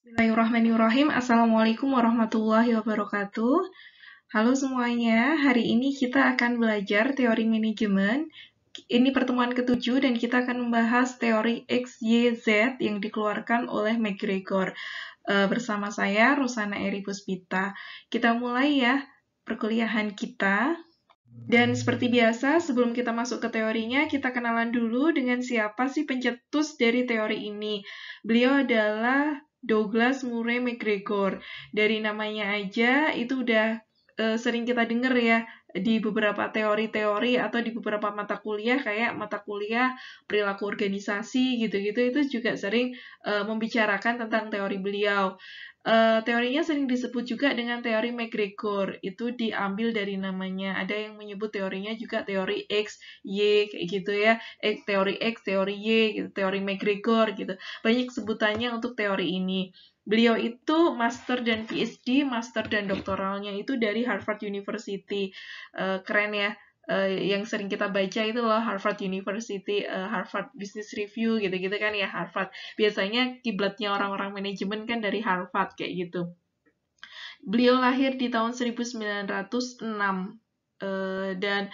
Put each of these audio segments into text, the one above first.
Bismillahirrahmanirrahim. Assalamualaikum warahmatullahi wabarakatuh. Halo semuanya, hari ini kita akan belajar teori manajemen. Ini pertemuan ketujuh dan kita akan membahas teori X, Y, Z yang dikeluarkan oleh McGregor. Bersama saya, Rosana Eri Puspita. Kita mulai ya perkuliahan kita. Dan seperti biasa, sebelum kita masuk ke teorinya, kita kenalan dulu dengan siapa sih pencetus dari teori ini. Beliau adalah Douglas Murray McGregor. Dari namanya aja, itu udah sering kita dengar ya di beberapa teori-teori atau di beberapa mata kuliah kayak mata kuliah perilaku organisasi gitu-gitu itu juga sering membicarakan tentang teori beliau. Teorinya sering disebut juga dengan teori McGregor. Itu diambil dari namanya. Ada yang menyebut teorinya juga teori X, Y, kayak gitu ya. Teori X, teori Y, gitu, teori McGregor gitu. Banyak sebutannya untuk teori ini. Beliau itu master dan PhD, master dan doktoralnya itu dari Harvard University. Keren ya. Yang sering kita baca itu loh Harvard University, Harvard Business Review gitu-gitu kan ya Harvard. Biasanya kiblatnya orang-orang manajemen kan dari Harvard kayak gitu. Beliau lahir di tahun 1906 dan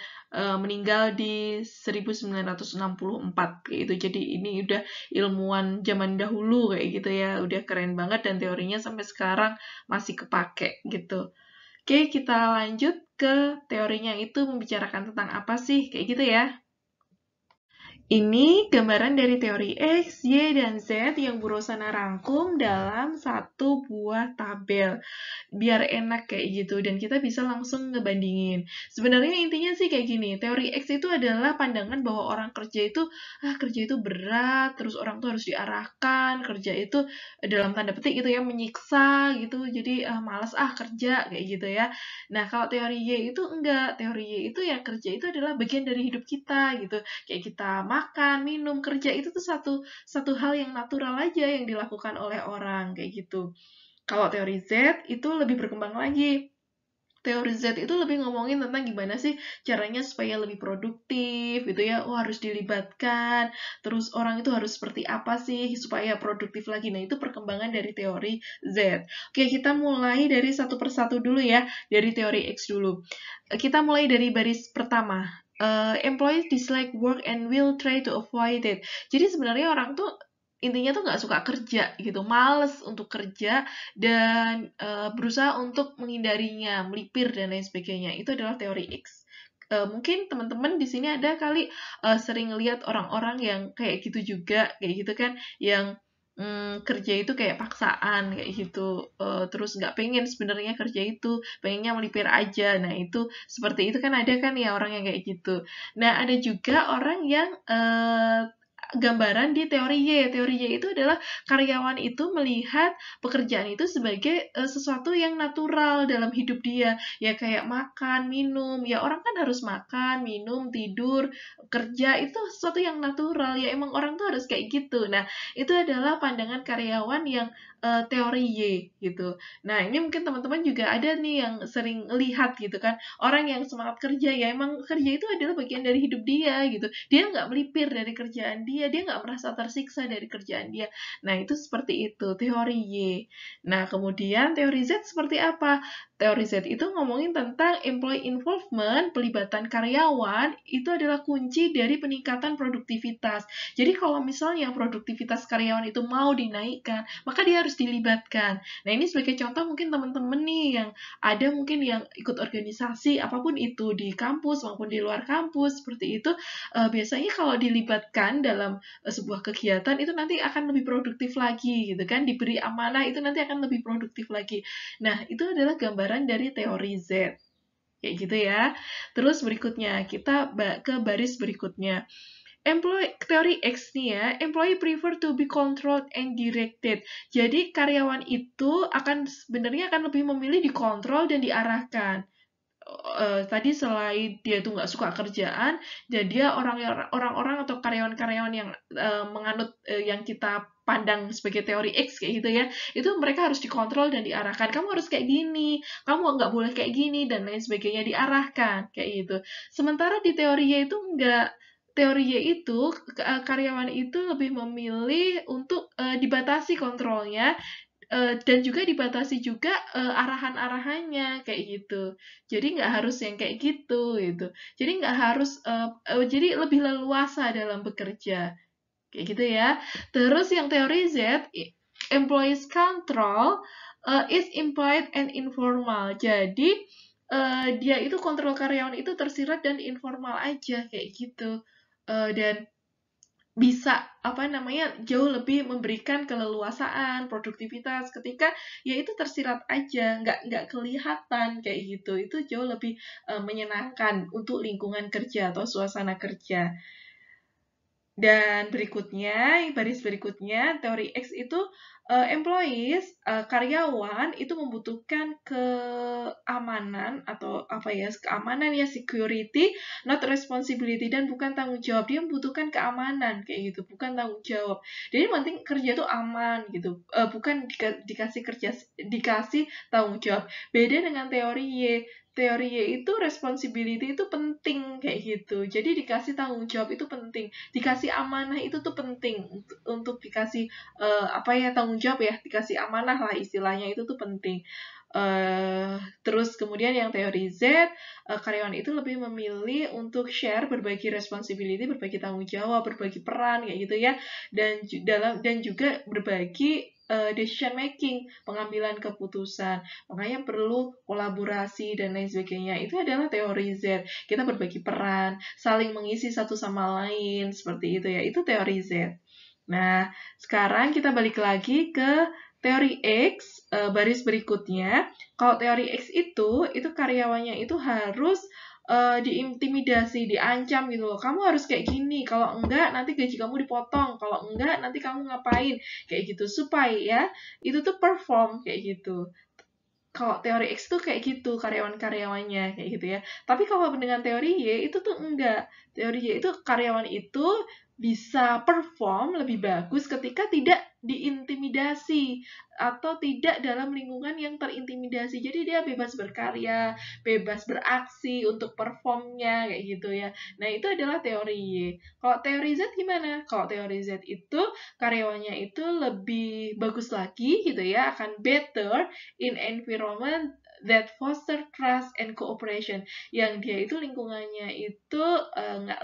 meninggal di 1964 kayak gitu. Jadi ini udah ilmuwan zaman dahulu kayak gitu ya. Udah keren banget dan teorinya sampai sekarang masih kepake gitu. Oke, kita lanjut ke teorinya itu membicarakan tentang apa sih kayak gitu ya. Ini gambaran dari teori X, Y, dan Z yang Bu Rosana rangkum dalam satu buah tabel. Biar enak kayak gitu, dan kita bisa langsung ngebandingin. Sebenarnya intinya sih kayak gini, teori X itu adalah pandangan bahwa orang kerja itu berat, terus orang tuh harus diarahkan, kerja itu dalam tanda petik gitu ya, menyiksa gitu, jadi malas kerja, kayak gitu ya. Nah, kalau teori Y itu enggak, teori Y itu ya kerja itu adalah bagian dari hidup kita gitu kayak kita makan, minum, kerja itu tuh satu hal yang natural aja yang dilakukan oleh orang kayak gitu. Kalau teori Z itu lebih berkembang lagi. Teori Z itu lebih ngomongin tentang gimana sih caranya supaya lebih produktif gitu ya. Oh, harus dilibatkan. Terus orang itu harus seperti apa sih supaya produktif lagi. Nah, itu perkembangan dari teori Z. Oke, kita mulai dari satu persatu dulu ya. Dari teori X dulu. Kita mulai dari baris pertama. Employees dislike work and will try to avoid it. Jadi sebenarnya orang tuh intinya tuh nggak suka kerja gitu, males untuk kerja dan berusaha untuk menghindarinya, melipir dan lain sebagainya. Itu adalah teori X. Mungkin teman-teman di sini ada kali sering lihat orang-orang yang kayak gitu juga, kayak gitu kan, yang kerja itu kayak paksaan kayak gitu, terus nggak pengen sebenarnya kerja itu, pengennya melipir aja. Nah itu seperti itu kan ada kan ya orang yang kayak gitu. Nah ada juga orang yang gambaran di teori Y. Teori Y itu adalah karyawan itu melihat pekerjaan itu sebagai sesuatu yang natural dalam hidup dia. Ya kayak makan, minum. Ya orang kan harus makan, minum, tidur, kerja itu sesuatu yang natural. Ya emang orang tuh harus kayak gitu. Nah, itu adalah pandangan karyawan yang teori Y gitu. Nah, ini mungkin teman-teman juga ada nih yang sering lihat gitu kan. Orang yang semangat kerja ya emang kerja itu adalah bagian dari hidup dia gitu. Dia nggak melipir dari kerjaan dia nggak merasa tersiksa dari kerjaan dia. Nah, itu seperti itu, teori Y. Nah, kemudian teori Z seperti apa? Teori Z itu ngomongin tentang employee involvement, pelibatan karyawan, itu adalah kunci dari peningkatan produktivitas. Jadi kalau misalnya produktivitas karyawan itu mau dinaikkan, maka dia harus dilibatkan. Nah, ini sebagai contoh mungkin teman-teman nih yang ada mungkin yang ikut organisasi apapun itu di kampus maupun di luar kampus seperti itu biasanya kalau dilibatkan dalam sebuah kegiatan itu nanti akan lebih produktif lagi gitu kan, diberi amanah itu nanti akan lebih produktif lagi. Nah, itu adalah gambaran dari teori Z kayak gitu ya. Terus berikutnya kita ke baris berikutnya. Teori X nih ya, employee prefer to be controlled and directed. Jadi karyawan itu akan sebenarnya akan lebih memilih dikontrol dan diarahkan. Tadi selain dia tuh nggak suka kerjaan, dan dia orang-orang atau karyawan-karyawan yang menganut yang kita pandang sebagai teori X kayak gitu ya, itu mereka harus dikontrol dan diarahkan. Kamu harus kayak gini, kamu nggak boleh kayak gini dan lain sebagainya, diarahkan kayak gitu. Sementara di teori Y itu enggak. Teori Y itu karyawan itu lebih memilih untuk dibatasi kontrolnya Dan juga dibatasi juga arahan-arahannya kayak gitu. Jadi nggak harus yang kayak gitu gitu. Jadi nggak harus jadi lebih leluasa dalam bekerja kayak gitu ya. Terus yang teori Z, employees control is implied and informal. Jadi dia itu kontrol karyawan itu tersirat dan informal aja kayak gitu. Dan bisa jauh lebih memberikan keleluasaan, produktivitas ketika ya itu tersirat aja, nggak kelihatan kayak gitu. Itu jauh lebih menyenangkan untuk lingkungan kerja atau suasana kerja. Dan berikutnya, baris berikutnya, teori X itu employees, karyawan itu membutuhkan keamanan atau keamanan ya, security, not responsibility, dan bukan tanggung jawab. Dia membutuhkan keamanan kayak gitu, bukan tanggung jawab. Jadi penting kerja itu aman gitu, bukan dikasih tanggung jawab. Beda dengan teori Y. Teori Y itu responsibility itu penting kayak gitu. Jadi dikasih tanggung jawab itu penting, dikasih amanah itu tuh penting untuk dikasih tanggung jawab ya, dikasih amanah lah istilahnya, itu tuh penting. Terus kemudian yang teori Z, karyawan itu lebih memilih untuk share, berbagi responsibility, berbagi tanggung jawab, berbagi peran kayak gitu ya, dan juga berbagi decision making, pengambilan keputusan. Makanya perlu kolaborasi dan lain sebagainya. Itu adalah teori Z. Kita berbagi peran, saling mengisi satu sama lain, seperti itu ya. Itu teori Z. Nah, sekarang kita balik lagi ke teori X, baris berikutnya. Kalau teori X itu karyawannya itu harus diintimidasi, diancam gitu loh. Kamu harus kayak gini, kalau enggak nanti gaji kamu dipotong, kalau enggak nanti kamu ngapain, kayak gitu. Supaya itu tuh perform kayak gitu. Kalau teori X tuh kayak gitu, karyawan-karyawannya kayak gitu ya. Tapi kalau dengan teori Y itu tuh enggak. Teori Y itu karyawan itu bisa perform lebih bagus ketika tidak diintimidasi atau tidak dalam lingkungan yang terintimidasi. Jadi dia bebas berkarya, bebas beraksi untuk performnya kayak gitu ya. Nah, itu adalah teori Y. Kalau teori Z gimana? Kalau teori Z itu karyawannya itu lebih bagus lagi gitu ya, akan better in environment that foster trust and cooperation, yang dia itu lingkungannya itu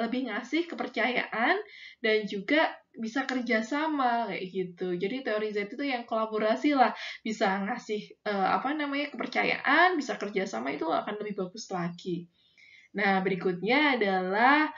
lebih ngasih kepercayaan dan juga bisa kerjasama kayak gitu. Jadi teori Z itu yang kolaborasi lah, bisa ngasih kepercayaan, bisa kerjasama, itu akan lebih bagus lagi. Nah, berikutnya adalah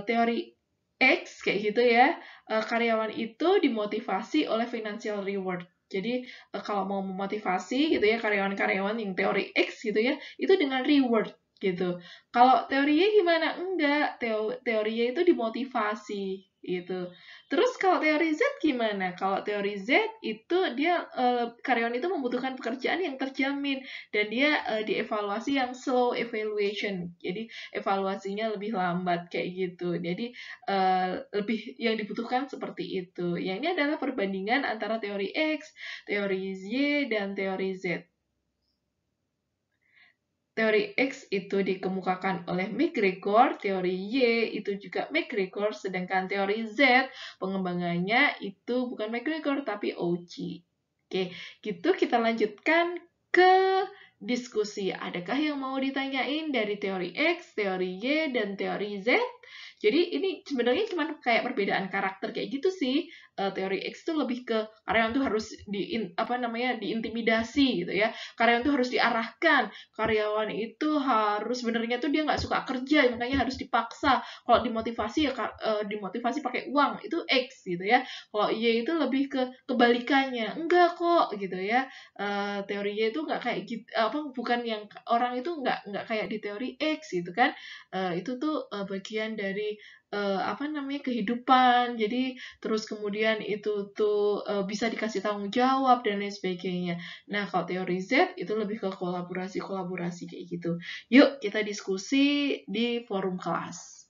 teori X kayak gitu ya. Karyawan itu dimotivasi oleh financial reward. Jadi kalau mau memotivasi gitu ya karyawan-karyawan yang teori X gitu ya, itu dengan reward gitu. Kalau teorinya gimana? Enggak, teorinya itu dimotivasi gitu. Terus kalau teori Z gimana? Kalau teori Z itu dia karyawan itu membutuhkan pekerjaan yang terjamin dan dia dievaluasi yang slow evaluation. Jadi evaluasinya lebih lambat kayak gitu. Jadi lebih yang dibutuhkan seperti itu. Yang ini adalah perbandingan antara teori X, teori Y, dan teori Z. Teori X itu dikemukakan oleh McGregor, teori Y itu juga McGregor, sedangkan teori Z pengembangannya itu bukan McGregor tapi Oji. Oke, gitu kita lanjutkan ke diskusi. Adakah yang mau ditanyain dari teori X, teori Y, dan teori Z? Jadi ini sebenarnya cuma kayak perbedaan karakter kayak gitu sih. Teori X itu lebih ke karyawan tuh harus diintimidasi gitu ya. Karyawan tuh harus diarahkan. Karyawan itu harus sebenarnya tuh dia nggak suka kerja, makanya harus dipaksa. Kalau dimotivasi ya dimotivasi pakai uang, itu X gitu ya. Kalau Y itu lebih ke kebalikannya, enggak kok gitu ya. Teori Y itu nggak kayak gitu, bukan yang orang itu nggak kayak di teori X gitu kan. Itu tuh bagian dari kehidupan. Jadi terus kemudian itu tuh bisa dikasih tanggung jawab dan lain sebagainya. Nah, kalau teori Z itu lebih ke kolaborasi kayak gitu. Yuk kita diskusi di forum kelas.